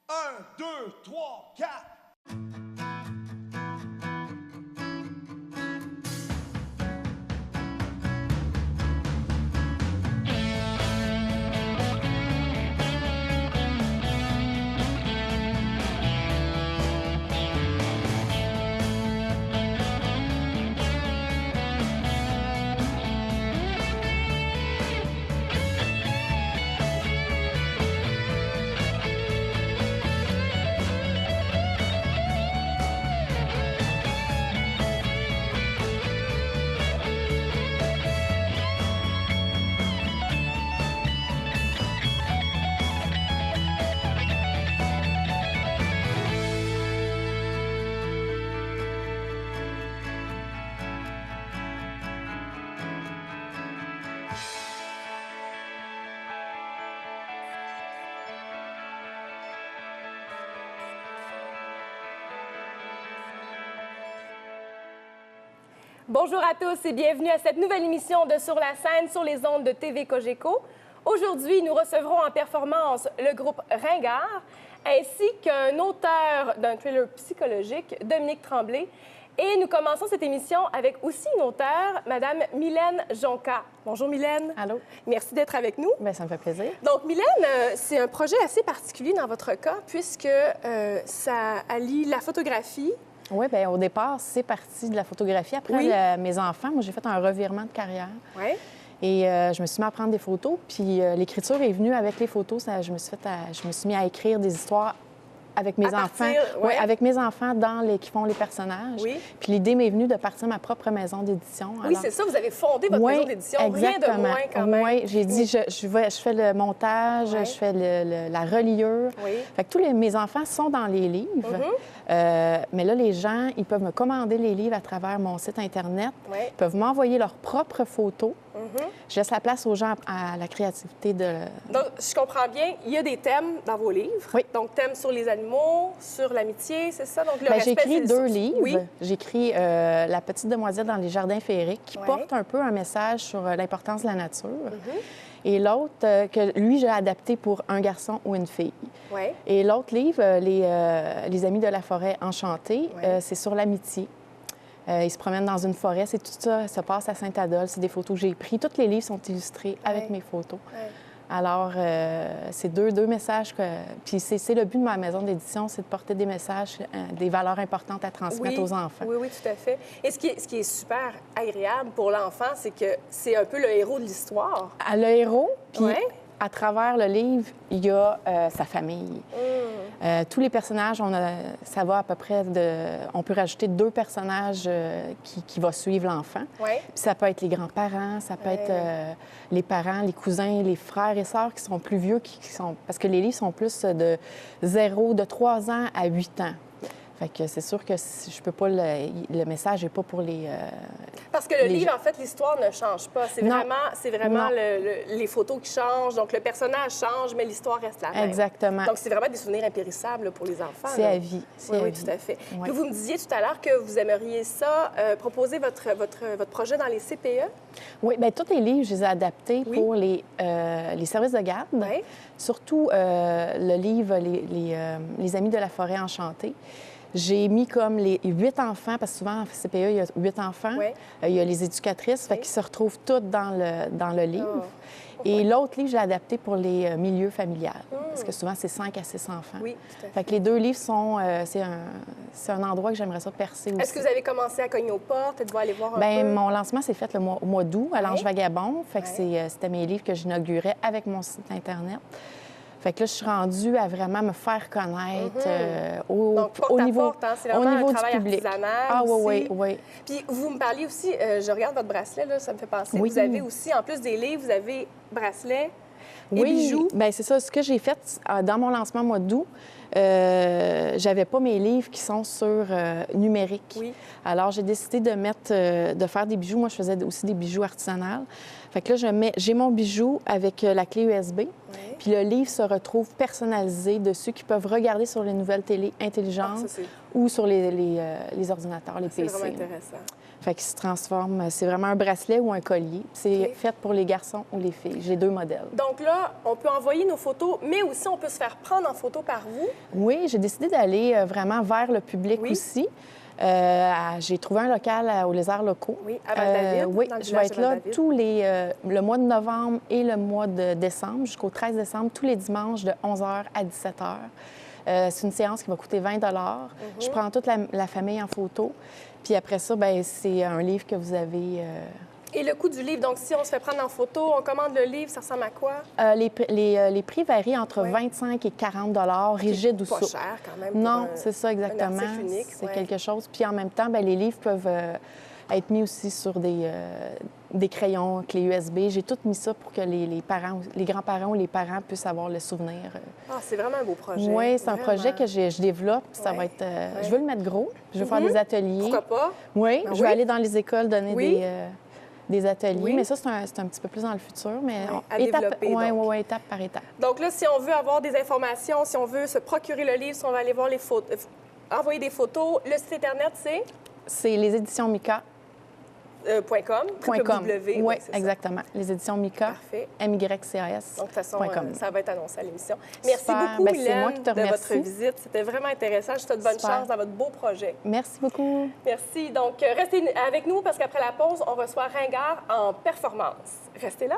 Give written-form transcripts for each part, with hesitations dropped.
1, 2, 3, 4. Bonjour à tous et bienvenue à cette nouvelle émission de Sur la scène sur les ondes de TV Cogeco. Aujourd'hui, nous recevrons en performance le groupe Ringard ainsi qu'un auteur d'un thriller psychologique, Dominique Tremblay. Et nous commençons cette émission avec aussi une auteure, Madame Mylène Jonca. Bonjour Mylène. Allô. Merci d'être avec nous. Bien, ça me fait plaisir. Donc Mylène, c'est un projet assez particulier dans votre cas puisque ça allie la photographie. Oui, bien, au départ, c'est parti de la photographie. Après mes enfants, moi, j'ai fait un revirement de carrière. Oui. Et je me suis mis à prendre des photos. Puis l'écriture est venue avec les photos. Je me suis mis à écrire des histoires avec mes enfants. Oui, avec mes enfants qui font les personnages. Oui. Puis l'idée m'est venue de partir ma propre maison d'édition. Oui, c'est ça. Vous avez fondé votre maison d'édition. Exactement. Rien de moins, quand même. Oui, j'ai dit, je fais le montage, je fais la reliure. Oui. Fait que mes enfants sont dans les livres. Mais là, les gens, ils peuvent me commander les livres à travers mon site Internet. Oui. Ils peuvent m'envoyer leurs propres photos. Je laisse la place aux gens à la créativité de... Donc, je comprends bien, il y a des thèmes dans vos livres. Oui. Donc, thèmes sur les animaux, sur l'amitié, c'est ça? Donc, le J'ai écrit deux livres. Oui. J'ai écrit La petite demoiselle dans les jardins féeriques, qui porte un peu un message sur l'importance de la nature. Et l'autre, que lui, j'ai adapté pour un garçon ou une fille. Oui. Et l'autre livre, les Amis de la forêt enchantée, c'est sur l'amitié. Ils se promènent dans une forêt. C'est tout ça se passe à Saint-Adolphe. C'est des photos que j'ai prises. Tous les livres sont illustrés avec mes photos. Alors, c'est deux messages que... Puis c'est le but de ma maison d'édition, c'est de porter des messages, des valeurs importantes à transmettre aux enfants. Oui, oui, tout à fait. Et ce qui est super agréable pour l'enfant, c'est que c'est un peu le héros de l'histoire. Le héros, puis à travers le livre, il y a sa famille. Tous les personnages, ça va à peu près on peut rajouter 2 personnages qui vont suivre l'enfant. Oui. Puis ça peut être les grands-parents, ça peut être les parents, les cousins, les frères et sœurs qui sont plus vieux, parce que les livres sont plus de 3 ans à 8 ans. Fait que c'est sûr que je peux pas... Le message n'est pas pour les... Parce que le livre, en fait, l'histoire ne change pas. C'est vraiment les photos qui changent. Donc, le personnage change, mais l'histoire reste la même. Exactement. Donc, c'est vraiment des souvenirs impérissables pour les enfants. C'est à vie. Oui, tout à fait. Oui. Puis vous me disiez tout à l'heure que vous aimeriez ça, proposer votre projet dans les CPE. Oui, bien, tous les livres, je les ai adaptés pour les services de garde. Oui. Surtout le livre Les Amis de la forêt enchantée. J'ai mis comme les 8 enfants, parce que souvent en CPE, il y a 8 enfants. Oui. Il y a les éducatrices, fait qu'ils se retrouvent toutes dans le livre. Et l'autre livre, j'ai adapté pour les milieux familiales, parce que souvent, c'est 5 à 6 enfants. Oui, tout à fait. Fait que les 2 livres sont... c'est un endroit que j'aimerais ça percer aussi. Est-ce que vous avez commencé à cogner aux portes? Êtes-vous allé voir un peu? Mon lancement s'est fait au mois d'août, à l'Ange Vagabond. Fait que c'était mes livres que j'inaugurais avec mon site Internet. Fait que là, je suis rendue à vraiment me faire connaître au niveau, c'est vraiment un travail du public. Artisanal Oui. Puis vous me parliez aussi, je regarde votre bracelet, là, ça me fait penser. Oui. Vous avez aussi, en plus des livres, vous avez bracelet et bijoux. Bien, c'est ça. Ce que j'ai fait dans mon lancement au mois d'août, j'avais pas mes livres qui sont sur numérique. Oui. Alors, j'ai décidé de faire des bijoux. Moi, je faisais aussi des bijoux artisanaux. Fait que là, j'ai mon bijou avec la clé USB. Puis le livre se retrouve personnalisé dessus, qui peuvent regarder sur les nouvelles télé intelligentes ou sur les ordinateurs, les PC. C'est vraiment intéressant. Fait qu'il se transforme. C'est vraiment un bracelet ou un collier. C'est OK. fait pour les garçons ou les filles. J'ai 2 modèles. Donc là, on peut envoyer nos photos, mais aussi on peut se faire prendre en photo par vous. Oui, j'ai décidé d'aller vraiment vers le public Oui. aussi. J'ai trouvé un local aux lézards locaux. Oui, à Val-David, oui, dans le je village vais être de là Val-David. tous le mois de novembre et le mois de décembre, jusqu'au 13 décembre, tous les dimanches de 11h à 17h. C'est une séance qui va coûter 20 Je prends toute la famille en photo. Puis après ça, bien, c'est un livre que vous avez... Et le coût du livre, donc si on se fait prendre en photo, on commande le livre, ça ressemble à quoi? Les prix varient entre Oui. 25 et 40 rigides ou Pas souples. cher quand même. pour Non, c'est ça exactement. article unique, C'est ouais. quelque chose. Puis en même temps, bien, les livres peuvent être mis aussi sur des crayons, clés USB. J'ai tout mis ça pour que les parents, les grands-parents ou les parents puissent avoir le souvenir. Ah, c'est vraiment un beau projet. Oui, c'est un Vraiment. projet que je développe. Ça Ouais. va être. Ouais. Je veux le mettre gros. Je veux faire des ateliers. Pourquoi pas? Oui, Ben je vais oui. aller dans les écoles donner Oui. des ateliers. Oui. Mais ça, c'est un petit peu plus dans le futur. Mais Oui, à développer, oui, donc. oui, étape par étape. Donc là, si on veut avoir des informations, si on veut se procurer le livre, si on veut aller voir les photos, envoyer des photos, le site Internet, c'est C'est les éditions Mika. .com. .com. www, Oui, c'est ça. exactement. Les éditions Mika. Parfait. MYCAS. Donc, de toute façon, .com. ça va être annoncé à l'émission. Merci Super. beaucoup, Ben, c'est Mylène, moi qui te de votre remercie. visite. C'était vraiment intéressant. Je te souhaite bonne Super. chance dans votre beau projet. Merci beaucoup. Merci. Donc, restez avec nous parce qu'après la pause, on reçoit Ringard en performance. Restez là.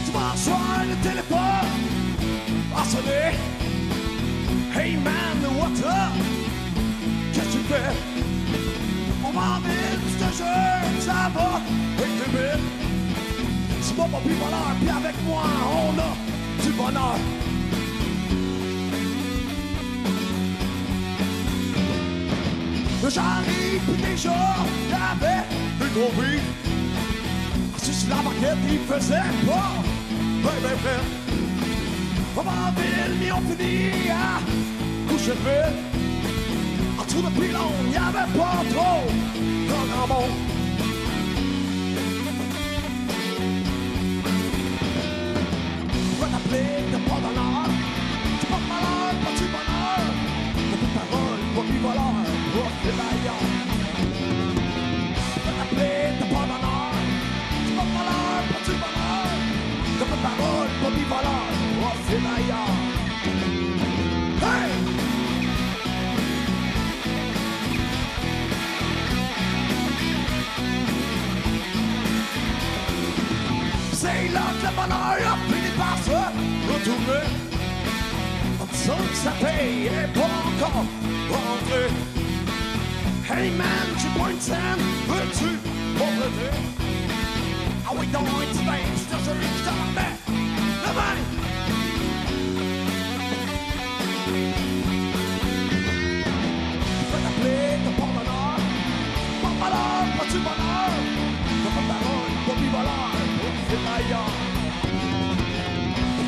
Dimanche soir, le téléphone a sonné. Hey man, what's up? Qu'est-ce que tu fais? On m'emmène, je te jure, ça va. Hey, t'es belle. C'est pas plus voleur, puis avec moi, on a du bonheur. J'arrive, puis déjà, y'avait des gros beats. Si sur la maquette, il faisait pas ben frère. On va en ville, mais on finit à coucher de ville. En dessous de pylône, il n'y avait pas trop de grand monde. On va t'appeler de pas d'honneur. Tu portes malheur, pas du bonheur. De toute parole, pas du voleur, pas de bailleur. On va t'appeler de pas d'honneur. Tu portes malheur, pas du bonheur. De toute parole, pas du voleur, pas de bailleur. Hey! C'est là que le bonheur a fini par se retourner. En disant que ça paye et pas encore rentré. Hey man, j'ai point de scène, veux-tu mon brevet? Ah oui, donc, un petit bain, je te jure, je t'en mets le bain! Fais t'appeler de pardonneur, pas malheur, pas du bonheur. T'as pas de parole, pas du voleur, c'est ailleurs.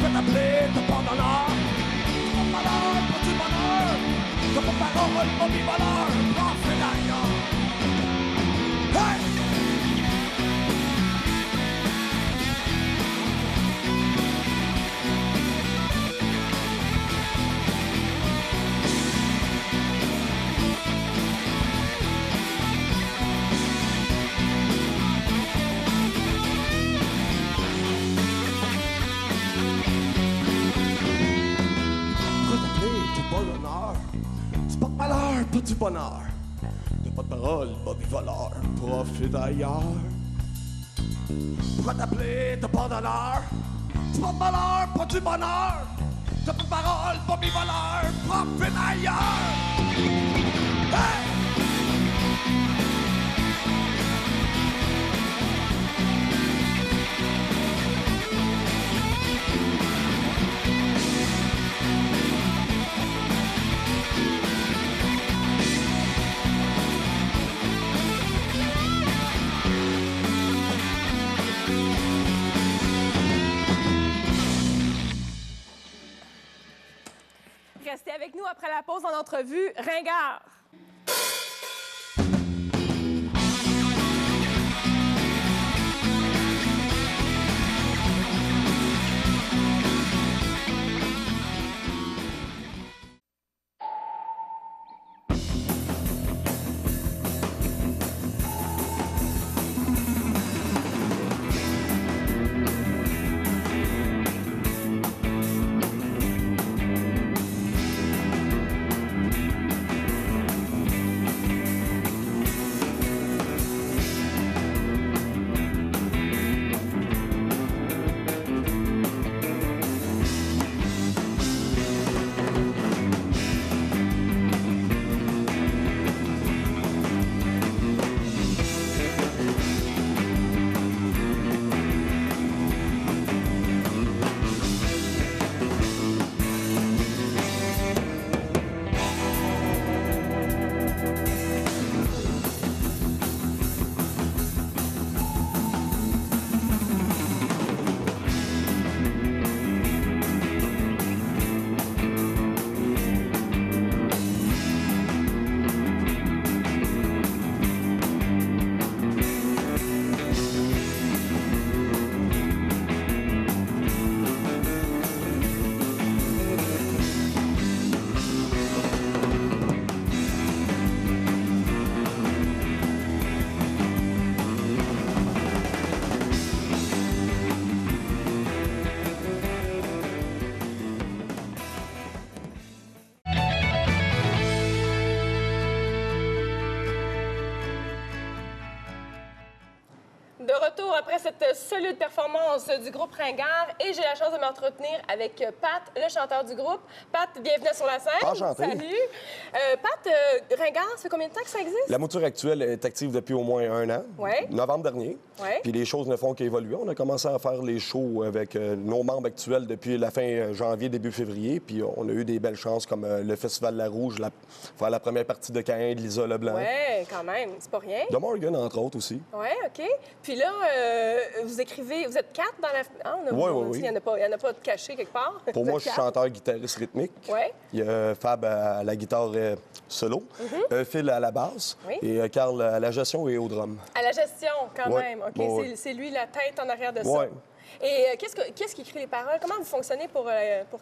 Fais t'appeler de pardonneur, pas malheur, pas du bonheur. T'as pas de parole, pas du voleur, c'est ailleurs. Hey! Tu portes malheur, pas du bonheur. T'as pas de parole, pas du voleur. Profite ailleurs. Pourquoi t'appeler, t'as pas d'honneur? Tu portes malheur, pas du bonheur. T'as pas de parole, pas du voleur. Profite ailleurs. Hey! Restez avec nous après la pause en entrevue. Ringard. De retour après cette solide performance du groupe Ringard et j'ai la chance de m'entretenir avec Pat, le chanteur du groupe. Pat, bienvenue sur la scène. Enchanté. Salut. Pat, Ringard, ça fait combien de temps que ça existe? La mouture actuelle est active depuis au moins 1 an, Ouais. novembre dernier. Ouais. Puis les choses ne font qu'évoluer. On a commencé à faire les shows avec nos membres actuels depuis la fin janvier, début février. Puis on a eu des belles chances comme le Festival La Rouge, faire la première partie de Caïn de Lisa Leblanc. Oui, quand même, c'est pas rien. De Morgan, entre autres, aussi. Oui, OK. Puis là, vous écrivez, vous êtes 4 dans la... Ah, Oui. Il n'y en a pas de caché quelque part. Pour Vous moi, êtes je suis 4. chanteur, guitariste rythmique. Ouais. Il y a Fab à la guitare solo, Phil à la basse Oui. et Carl à la gestion et au drum. À la gestion, quand Ouais. même. OK, Ouais. c'est lui la tête en arrière de ça. Ouais. Et qu'est-ce qui écrit les paroles? Comment vous fonctionnez pour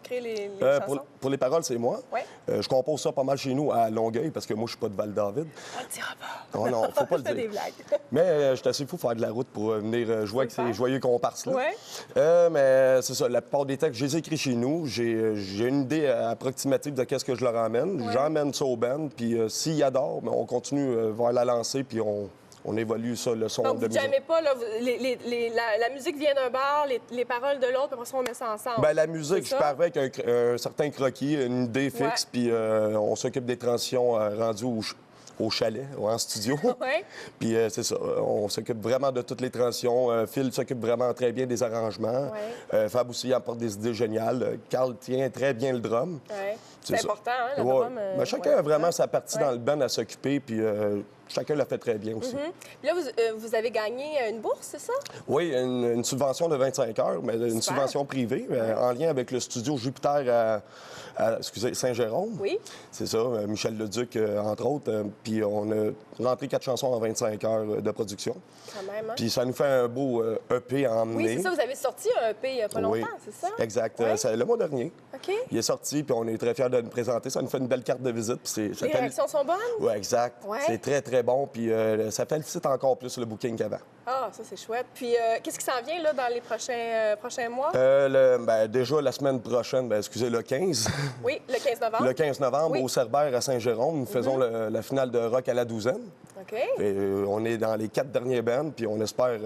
créer les chansons? Pour les paroles, c'est moi. Ouais. Je compose ça pas mal chez nous à Longueuil parce que moi, je suis pas de Val-David. On le dira pas. Oh non, faut pas le Je fais dire. des blagues. Mais je suis assez fou de faire de la route pour venir jouer avec le faire. ces joyeux comparses-là. Ouais. Mais c'est ça, la plupart des textes, je les écris chez nous. J'ai une idée approximative de qu'est-ce que je leur emmène. Ouais. J'emmène ça au band, puis s'ils adorent, ben, on continue vers la lancée, puis on évolue ça, le son Donc, de vous musique. n'aimez pas, là, la musique vient d'un bar, les paroles de l'autre, puis après ça, on met ça ensemble. Ben, la musique, C'est je ça? pars avec un certain croquis, une idée fixe, Ouais. puis on s'occupe des transitions rendues au chalet, en studio. Ouais. Puis c'est ça, on s'occupe vraiment de toutes les transitions. Phil s'occupe vraiment très bien des arrangements. Ouais. Fab aussi apporte des idées géniales. Carl tient très bien le drum. Ouais. C'est C'est ça. important, hein, le Ouais. drum. Ben, chacun ouais. a vraiment sa partie Ouais. dans le band à s'occuper, puis chacun l'a fait très bien aussi. Puis là, vous avez gagné une bourse, c'est ça? Oui, une subvention de 25 heures, mais une Super. subvention privée en lien avec le studio Jupiter à Saint-Jérôme. Oui. C'est ça, Michel Leduc, entre autres. Puis on a rentré 4 chansons en 25 heures de production. Quand même, hein? Puis ça nous fait un beau EP à emmener. Oui, c'est ça. Vous avez sorti un EP il n'y a pas Oui, longtemps, c'est ça? exact. Ouais. C'est le mois dernier. OK. Il est sorti, puis on est très fiers de le présenter. Ça nous fait une belle carte de visite. Puis ça Les fait- réactions sont bonnes? Oui, exact. Ouais. C'est très, très bon. Puis ça félicite encore plus le booking qu'avant. Ah, ça, c'est chouette. Puis, qu'est-ce qui s'en vient là, dans les prochains mois? Déjà, la semaine prochaine, excusez, le 15. Oui, le 15 novembre. Le 15 novembre, Oui. au Cerbère à Saint-Jérôme, nous faisons la finale de rock à la douzaine. OK. Et, on est dans les 4 derniers bands, puis on espère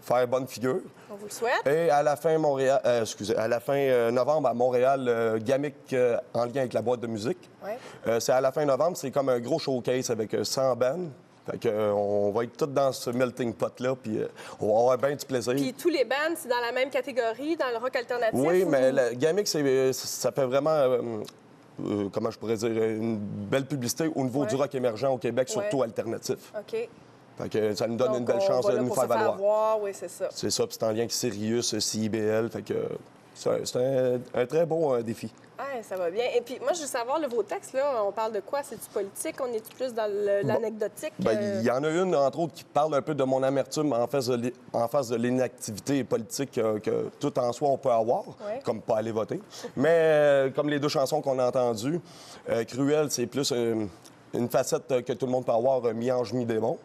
faire bonne figure. On vous le souhaite. Et à la fin, à la fin novembre, à Montréal, Gamic, en lien avec la boîte de musique. Ouais. C'est à la fin novembre, c'est comme un gros showcase avec 100 bands. Fait que, on va être tous dans ce melting pot-là, puis on va avoir bien du plaisir. Puis, tous les bands, c'est dans la même catégorie, dans le rock alternatif? Oui, ou- mais la Gamic, ça fait vraiment, comment je pourrais dire, une belle publicité au niveau Ouais. du rock émergent au Québec, surtout Ouais. alternatif. OK. Fait que ça nous donne Donc, une belle on chance va de là nous pour faire se faire valoir. voir, oui, c'est ça. C'est ça, puis c'est en lien avec Sirius, CIBL, fait que c'est un très bon défi. Ah, ça va bien. Et puis, moi, je veux savoir, là, vos textes, là, on parle de quoi? C'est du politique? On est plus dans l'anecdotique? Il y en a une, entre autres, qui parle un peu de mon amertume en face de l'inactivité politique que tout en soi on peut avoir, Ouais. comme pas aller voter. Mais comme les deux chansons qu'on a entendues, Cruel, c'est plus une facette que tout le monde peut avoir, mi-ange, mi-démon.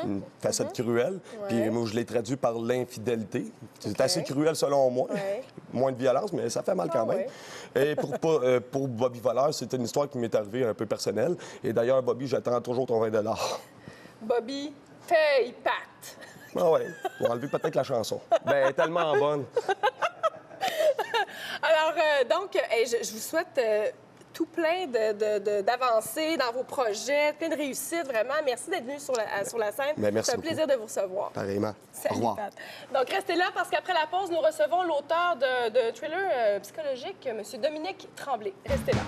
Une facette cruelle. Puis moi, je l'ai traduit par l'infidélité. C'est OK. assez cruel selon moi. Ouais. Moins de violence, mais ça fait mal quand Ah même. Et pour Bobby Voleur, c'est une histoire qui m'est arrivée un peu personnelle. Et d'ailleurs, Bobby, j'attends toujours ton 20 $. Bobby, paye, Pat. Ah ouais, on va enlever peut-être la chanson. Ben, elle est tellement bonne. Alors, donc, je vous souhaite tout plein d'avancées dans vos projets, plein de réussites, vraiment. Merci d'être venu sur la scène. Ben, merci C'est un beaucoup. plaisir de vous recevoir. Pareillement. Au Salut, revoir. Pat. Donc, restez là parce qu'après la pause, nous recevons l'auteur de thriller psychologique, M. Dominique Tremblay. Restez là.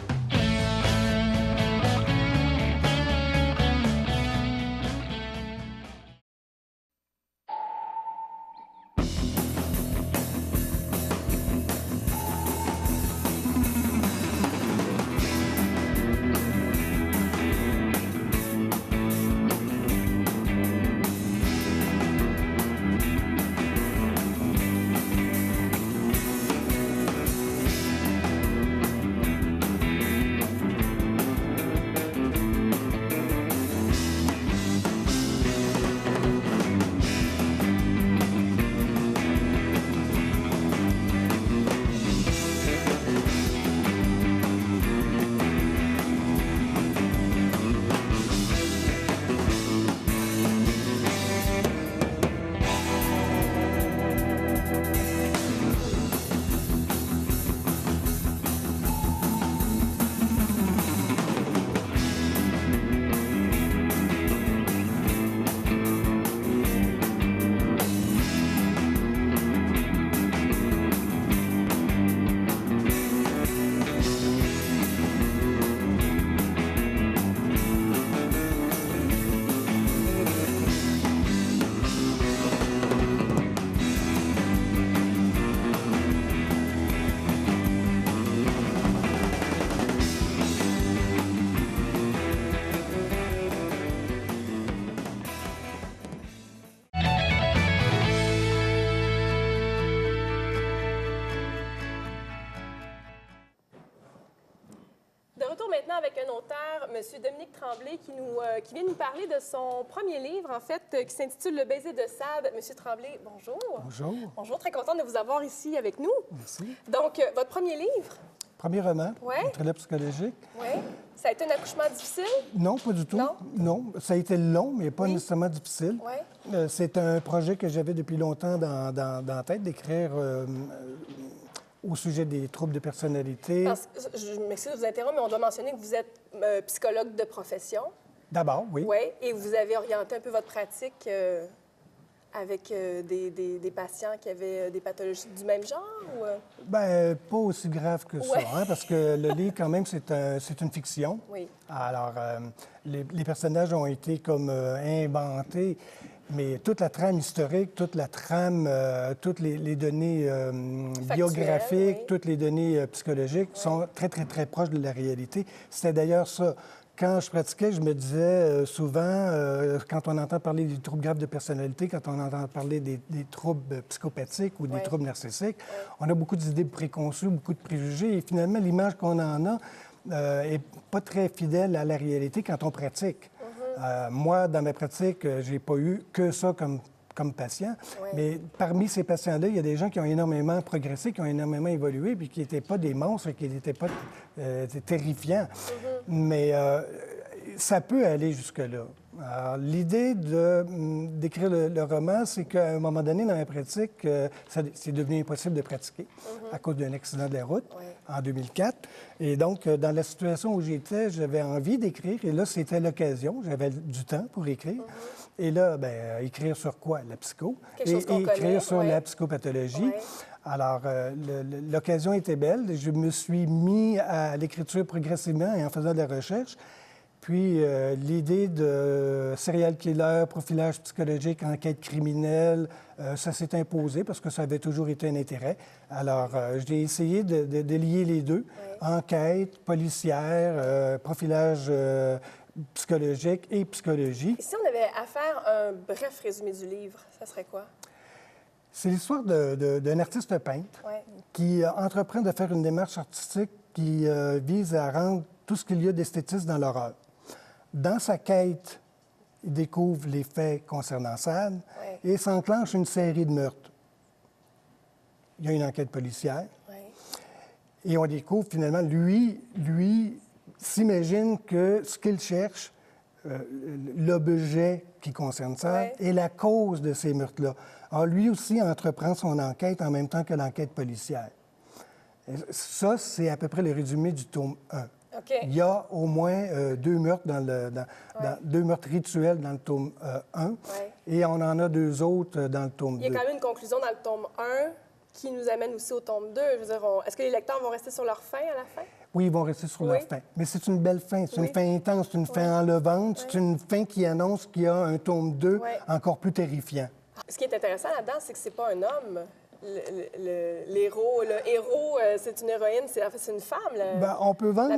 De retour maintenant avec un auteur, M. Dominique Tremblay, qui vient nous parler de son premier livre, en fait, qui s'intitule Le baiser de Sade. M. Tremblay, bonjour. Bonjour. Bonjour, très contente de vous avoir ici avec nous. Merci. Donc, votre premier livre, Premier roman, Ouais. un thriller psychologique. oui, ça a été un accouchement difficile? Non, pas du tout. Non? Ça a été long, mais pas Oui. nécessairement difficile. Oui. C'est un projet que j'avais depuis longtemps dans la tête, d'écrire au sujet des troubles de personnalité. Je m'excuse de vous interrompre, mais on doit mentionner que vous êtes psychologue de profession. D'abord, oui. Oui, et vous avez orienté un peu votre pratique avec des patients qui avaient des pathologies du même genre? Ou... Bien, pas aussi grave que ça, Ouais. parce que le livre, quand même, c'est une fiction. Oui. Alors, les personnages ont été comme inventés, mais toute la trame historique, toute la trame, toutes les données biographiques, oui. toutes les données psychologiques sont très, très, très proches de la réalité. C'était d'ailleurs ça. Quand je pratiquais, je me disais souvent, quand on entend parler des troubles graves de personnalité, quand on entend parler des troubles psychopathiques ou des troubles narcissiques, on a beaucoup d'idées préconçues, beaucoup de préjugés, et finalement, l'image qu'on en a est pas très fidèle à la réalité quand on pratique. Moi, dans ma pratique, j'ai pas eu que ça comme patient, mais parmi ces patients-là, il y a des gens qui ont énormément progressé, qui ont énormément évolué, puis qui n'étaient pas des monstres, qui n'étaient pas terrifiants. Mais ça peut aller jusque-là. Alors, l'idée d'écrire le roman, c'est qu'à un moment donné, dans ma pratique, c'est devenu impossible de pratiquer à cause d'un accident de la route en 2004. Et donc, dans la situation où j'étais, j'avais envie d'écrire, et là, c'était l'occasion. J'avais du temps pour écrire. Et là, bien, écrire sur quoi? La psycho. Quelque chose qu'on écrire connaît, sur la psychopathologie. Alors, l'occasion était belle. Je me suis mis à l'écriture progressivement et en faisant de la recherche. Puis, l'idée de serial killer, profilage psychologique, enquête criminelle, ça s'est imposé parce que ça avait toujours été un intérêt. Alors, j'ai essayé de lier les deux. Enquête, policière, profilage psychologique et psychologie. Et si on avait à faire un bref résumé du livre, ça serait quoi? C'est l'histoire d'un artiste peintre qui entreprend de faire une démarche artistique qui vise à rendre tout ce qu'il y a d'esthétisme dans l'horreur. Dans sa quête, il découvre les faits concernant Sade et s'enclenche une série de meurtres. Il y a une enquête policière et on découvre finalement, lui s'imagine que ce qu'il cherche, l'objet qui concerne Sade, est la cause de ces meurtres-là. Alors lui aussi entreprend son enquête en même temps que l'enquête policière. Ça, c'est à peu près le résumé du tome 1. Il y a au moins deux meurtres deux meurtres rituels dans le tome 1 et on en a deux autres dans le tome 2. Il y a quand même une conclusion dans le tome 1 qui nous amène aussi au tome 2. Je veux dire, est-ce que les lecteurs vont rester sur leur fin à la fin? Oui, ils vont rester sur leur fin. Mais c'est une belle fin. C'est une fin intense, c'est une fin enlevante, c'est une fin qui annonce qu'il y a un tome 2 encore plus terrifiant. Ce qui est intéressant là-dedans, c'est que c'est pas un homme. Le héros, c'est une héroïne, en fait, c'est une femme. On peut vendre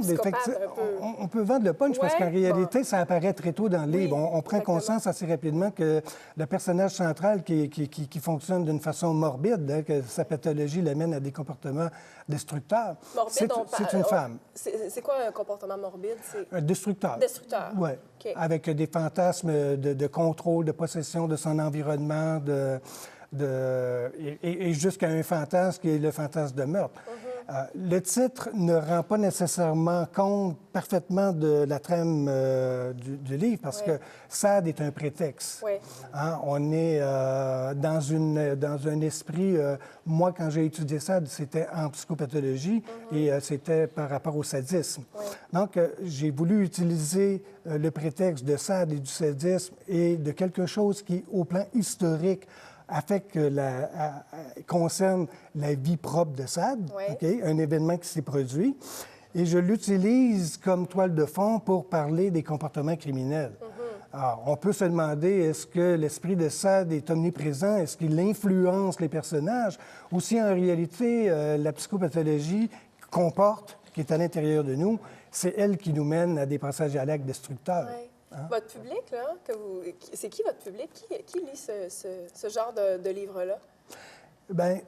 on peut vendre le punch parce qu'en réalité, ça apparaît très tôt dans le livre. On prend conscience assez rapidement que le personnage central qui fonctionne d'une façon morbide, que sa pathologie l'amène à des comportements destructeurs, c'est une femme. C'est quoi un comportement morbide? Un destructeur. Destructeur. Oui. Avec des fantasmes de contrôle, de possession de son environnement, et jusqu'à un fantasme qui est le fantasme de meurtre. Le titre ne rend pas nécessairement compte parfaitement de la trame du livre parce que Sade est un prétexte. On est dans un esprit... moi, quand j'ai étudié Sade, c'était en psychopathologie et c'était par rapport au sadisme. Donc, j'ai voulu utiliser le prétexte de Sade et du sadisme et de quelque chose qui, au plan historique, concerne la vie propre de Sade, un événement qui s'est produit. Et je l'utilise comme toile de fond pour parler des comportements criminels. Alors, on peut se demander, est-ce que l'esprit de Sade est omniprésent? Est-ce qu'il influence les personnages? Ou si, en réalité, la psychopathologie qui est à l'intérieur de nous, c'est elle qui nous mène à des passages à l'acte destructeurs. Votre public, là, c'est qui votre public? Qui lit ce genre de livre-là? Bien,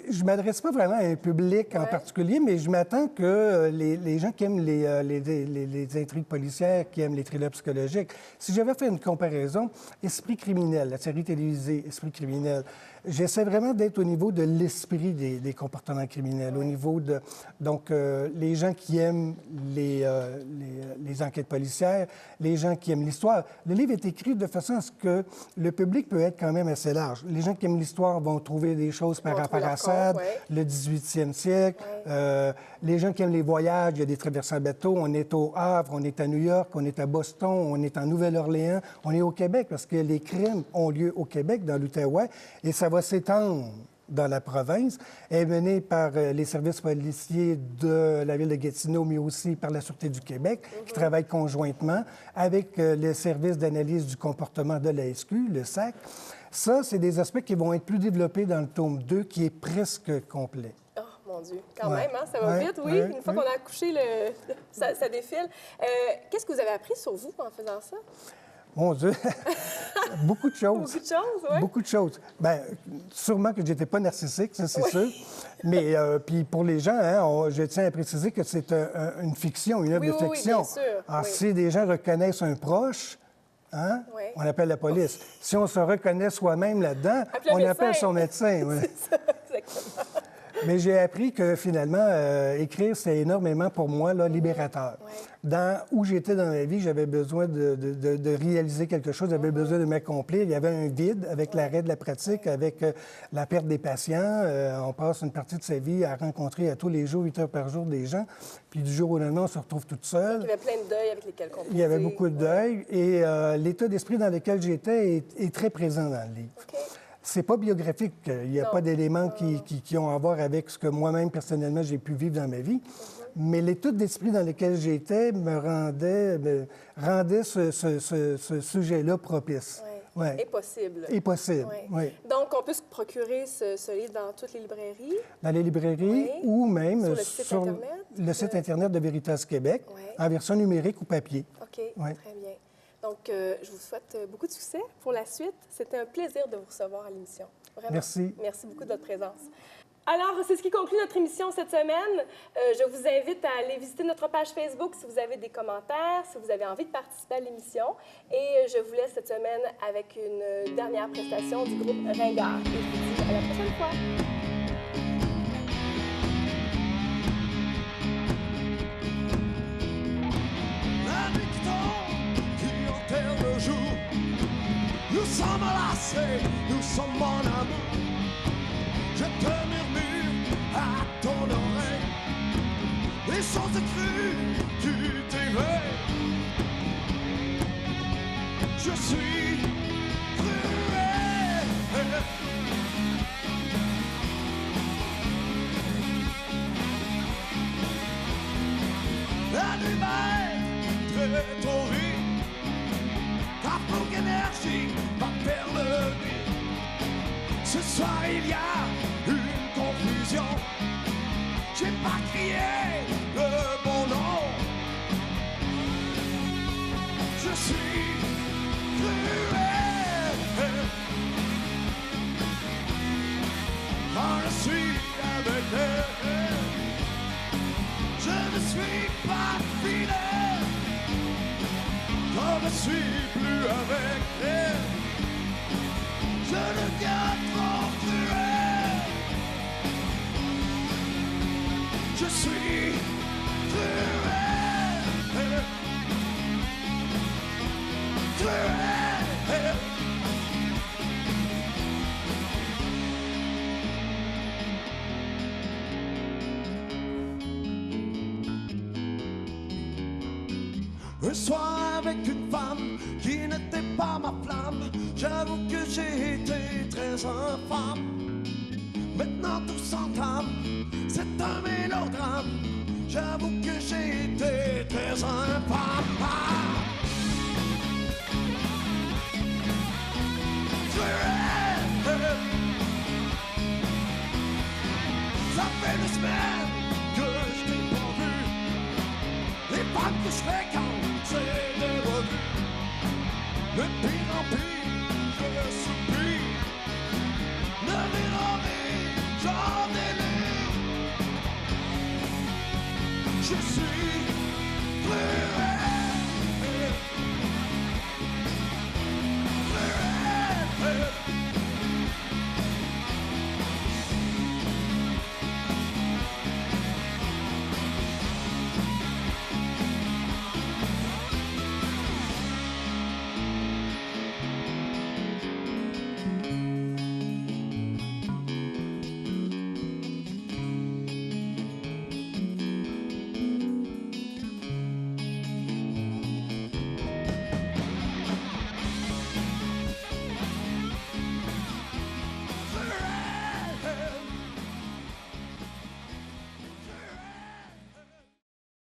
je ne m'adresse pas vraiment à un public en particulier, mais je m'attends que les gens qui aiment les intrigues policières, qui aiment les thrillers psychologiques, si j'avais fait une comparaison, Esprit criminel, la série télévisée Esprit criminel, J'essaie vraiment d'être au niveau de l'esprit des comportements criminels, au niveau de... Donc, les gens qui aiment les enquêtes policières, les gens qui aiment l'histoire. Le livre est écrit de façon à ce que le public peut être quand même assez large. Les gens qui aiment l'histoire vont trouver des choses par rapport à Sade, le 18e siècle. Les gens qui aiment les voyages, il y a des traversées en bateau. On est au Havre, on est à New York, on est à Boston, on est en Nouvelle-Orléans, on est au Québec parce que les crimes ont lieu au Québec, dans l'Outaouais, et ça va s'étendre dans la province, est menée par les services policiers de la ville de Gatineau, mais aussi par la Sûreté du Québec, qui travaillent conjointement avec les services d'analyse du comportement de la SQ, le SAC. Ça, c'est des aspects qui vont être plus développés dans le tome 2, qui est presque complet. Oh, mon Dieu. Quand même, hein? Ça va vite, oui. Une fois qu'on a accouché, ça défile. Qu'est-ce que vous avez appris sur vous en faisant ça? Mon Dieu, beaucoup de choses. Beaucoup de choses, oui. Beaucoup de choses. Bien, sûrement que je n'étais pas narcissique, ça, c'est sûr. Mais puis pour les gens, hein, je tiens à préciser que c'est une fiction, une œuvre de fiction. Oui, bien sûr. Alors, si des gens reconnaissent un proche, hein, on appelle la police. Si on se reconnaît soi-même là-dedans, on appelle son médecin. Oui. C'est ça, exactement. Mais j'ai appris que finalement, écrire, c'est énormément pour moi là, libérateur. Ouais. Dans où j'étais dans ma vie, j'avais besoin de réaliser quelque chose, j'avais besoin de m'accomplir. Il y avait un vide avec l'arrêt de la pratique, avec la perte des patients. On passe une partie de sa vie à rencontrer à tous les jours, 8 heures par jour, des gens. Puis du jour au lendemain, on se retrouve toute seule. Il y avait plein de deuils avec lesquels composer. Il y avait beaucoup de deuil. Et l'état d'esprit dans lequel j'étais est très présent dans le livre. OK. C'est pas biographique. Il n'y a pas d'éléments qui ont à voir avec ce que moi-même, personnellement, j'ai pu vivre dans ma vie. Mais l'état d'esprit dans lequel j'étais me rendait ce sujet-là propice. Oui. Et possible. Et possible, oui. Donc, on peut se procurer ce livre dans toutes les librairies? Dans les librairies ou même sur le site Internet de Veritas Québec, en version numérique ou papier. OK, très bien. Donc, je vous souhaite beaucoup de succès pour la suite. C'était un plaisir de vous recevoir à l'émission. Vraiment. Merci. Merci beaucoup de votre présence. Alors, c'est ce qui conclut notre émission cette semaine. Je vous invite à aller visiter notre page Facebook si vous avez des commentaires, si vous avez envie de participer à l'émission. Et je vous laisse cette semaine avec une dernière prestation du groupe Ringard. Et je vous dis à la prochaine fois. Nous sommes lassés, nous sommes en amour. Je te murmure à ton oreille les choses crues du t'éveilles. Je suis cruel. La lumière très trop vite. Ta boucle énergie va perdre le nid. Ce soir il y a une confusion. J'ai pas crié le bon nom. Je suis cruel. Quand je suis avec elle, je ne suis pas fidèle. Quand je suis plus avec elle, je deviens trop cruel. Je suis cruel. Cruel. Un soir avec une femme qui n'était pas ma flamme, j'avoue que j'ai été très infâme. Maintenant tout s'entame, c'est un mélodrame. J'avoue que j'ai été très infâme. Cruel. Ça fait des semaines que je t'ai pas vu. Les femmes que je fréquente, c'est des revues. De pire en pire, je soupire. De rire en rire, j'en délire. Je suis cruel.